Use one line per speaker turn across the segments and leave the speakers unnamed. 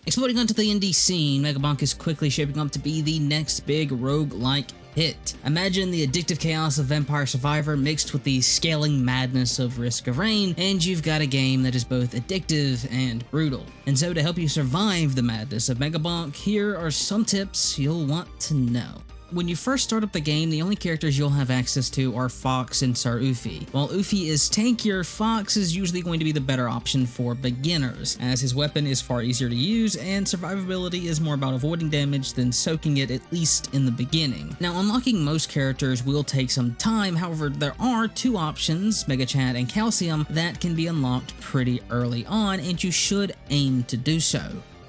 Exploding onto the indie scene, Megabonk is quickly shaping up to be the next big roguelike hit. Imagine the addictive chaos of Vampire Survivor mixed with the scaling madness of Risk of Rain, and you've got a game that is both addictive and brutal. And so to help you survive the madness of Megabonk, here are some tips you'll want to know. When you first start up the game, the only characters you'll have access to are Fox and Sir Ufi. While Ufi is tankier, Fox is usually going to be the better option for beginners, as his weapon is far easier to use and survivability is more about avoiding damage than soaking it, at least in the beginning. Now, unlocking most characters will take some time, however, there are two options, Megachat and Calcium, that can be unlocked pretty early on, and you should aim to do so.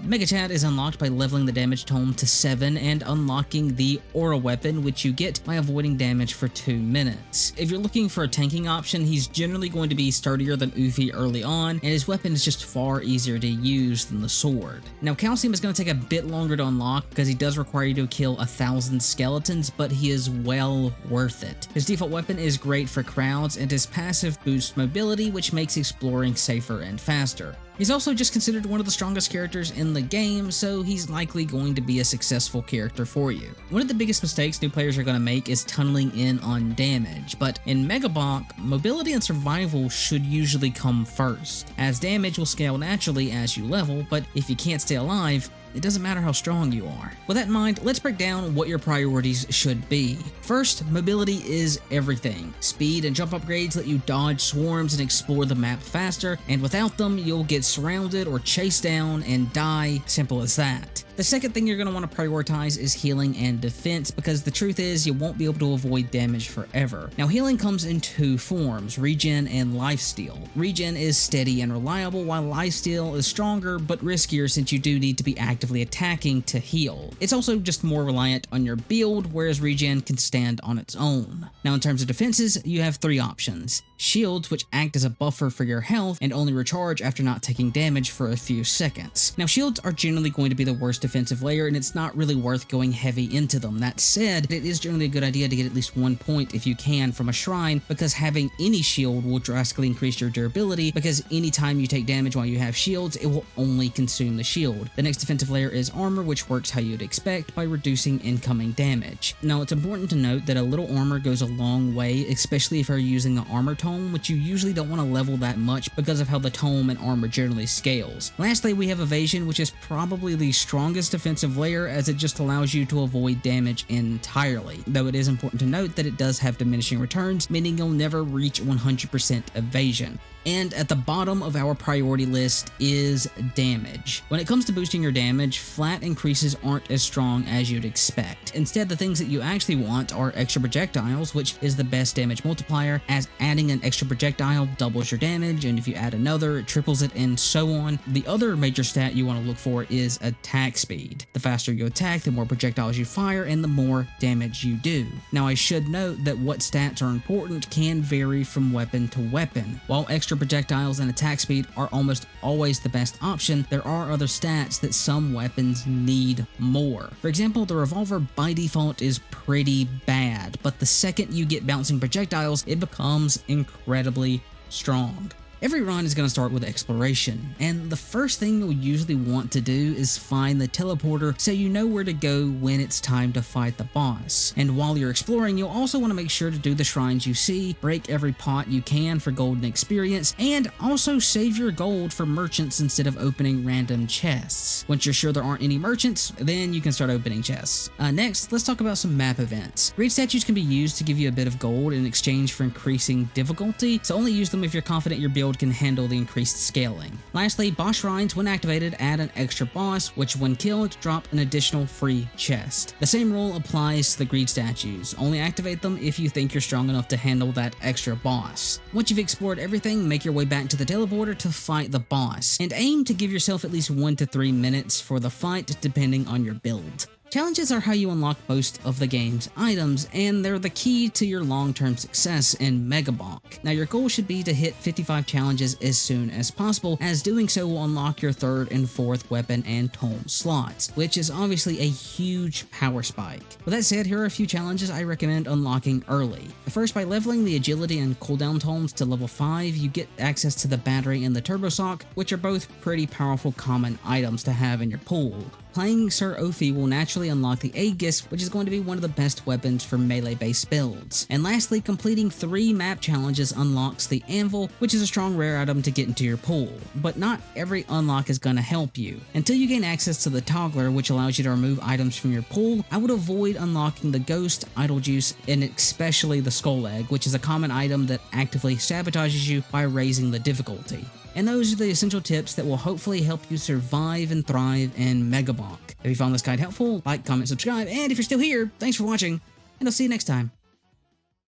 Megachat is unlocked by leveling the damage tome to 7 and unlocking the aura weapon, which you get by avoiding damage for 2 minutes. If you're looking for a tanking option, he's generally going to be sturdier than Ufi early on, and his weapon is just far easier to use than the sword. Now, Calcium is going to take a bit longer to unlock because he does require you to kill 1,000 skeletons, but he is well worth it. His default weapon is great for crowds, and his passive boosts mobility, which makes exploring safer and faster. He's also just considered one of the strongest characters in the game, so he's likely going to be a successful character for you. One of the biggest mistakes new players are going to make is tunneling in on damage, but in Megabonk, mobility and survival should usually come first, as damage will scale naturally as you level, but if you can't stay alive, it doesn't matter how strong you are. With that in mind, let's break down what your priorities should be. First, mobility is everything. Speed and jump upgrades let you dodge swarms and explore the map faster, and without them, you'll get surrounded or chased down and die. Simple as that. The second thing you're going to want to prioritize is healing and defense, because the truth is you won't be able to avoid damage forever. Now, healing comes in two forms, regen and lifesteal. Regen is steady and reliable, while lifesteal is stronger but riskier since you do need to be actively attacking to heal. It's also just more reliant on your build, whereas regen can stand on its own. Now, in terms of defenses, you have three options. Shields, which act as a buffer for your health and only recharge after not taking damage for a few seconds. Now, shields are generally going to be the worst defensive layer, and it's not really worth going heavy into them. That said, it is generally a good idea to get at least 1 point if you can from a shrine, because having any shield will drastically increase your durability, because anytime you take damage while you have shields, it will only consume the shield. The next defensive layer is armor, which works how you'd expect by reducing incoming damage. Now, it's important to note that a little armor goes a long way, especially if you're using the armor tome, which you usually don't want to level that much because of how the tome and armor generally scales. Lastly, we have evasion, which is probably the strongest defensive layer, as it just allows you to avoid damage entirely, though it is important to note that it does have diminishing returns, meaning you'll never reach 100% evasion. And at the bottom of our priority list is damage. When it comes to boosting your damage, flat increases aren't as strong as you'd expect. Instead, the things that you actually want are extra projectiles, which is the best damage multiplier, as adding an extra projectile doubles your damage, and if you add another, it triples it, and so on. The other major stat you want to look for is attack speed. The faster you attack, the more projectiles you fire, and the more damage you do. Now, I should note that what stats are important can vary from weapon to weapon. While extra projectiles and attack speed are almost always the best option, there are other stats that some weapons need more. For example, the revolver by default is pretty bad, but the second you get bouncing projectiles, it becomes incredibly strong. Every run is going to start with exploration, and the first thing you'll usually want to do is find the teleporter so you know where to go when it's time to fight the boss. And while you're exploring, you'll also want to make sure to do the shrines you see, break every pot you can for golden experience, and also save your gold for merchants instead of opening random chests. Once you're sure there aren't any merchants, then you can start opening chests. Next, let's talk about some map events. Raid statues can be used to give you a bit of gold in exchange for increasing difficulty, so only use them if you're confident your build can handle the increased scaling. Lastly, boss shrines, when activated, add an extra boss, which when killed, drop an additional free chest. The same rule applies to the greed statues. Only activate them if you think you're strong enough to handle that extra boss. Once you've explored everything, make your way back to the teleporter to fight the boss, and aim to give yourself at least 1 to 3 minutes for the fight, depending on your build. Challenges are how you unlock most of the game's items, and they're the key to your long-term success in Megabonk. Now, your goal should be to hit 55 challenges as soon as possible, as doing so will unlock your 3rd and 4th weapon and tome slots, which is obviously a huge power spike. With that said, here are a few challenges I recommend unlocking early. First, by leveling the agility and cooldown tomes to level 5, you get access to the battery and the turbo sock, which are both pretty powerful common items to have in your pool. Playing Sir Ophi will naturally unlock the Aegis, which is going to be one of the best weapons for melee-based builds. And lastly, completing 3 map challenges unlocks the Anvil, which is a strong rare item to get into your pool. But not every unlock is going to help you. Until you gain access to the Toggler, which allows you to remove items from your pool, I would avoid unlocking the Ghost, Idle Juice, and especially the Skull Egg, which is a common item that actively sabotages you by raising the difficulty. And those are the essential tips that will hopefully help you survive and thrive in Megabonk. If you found this guide helpful, like, comment, subscribe, and if you're still here, thanks for watching, and I'll see you next time.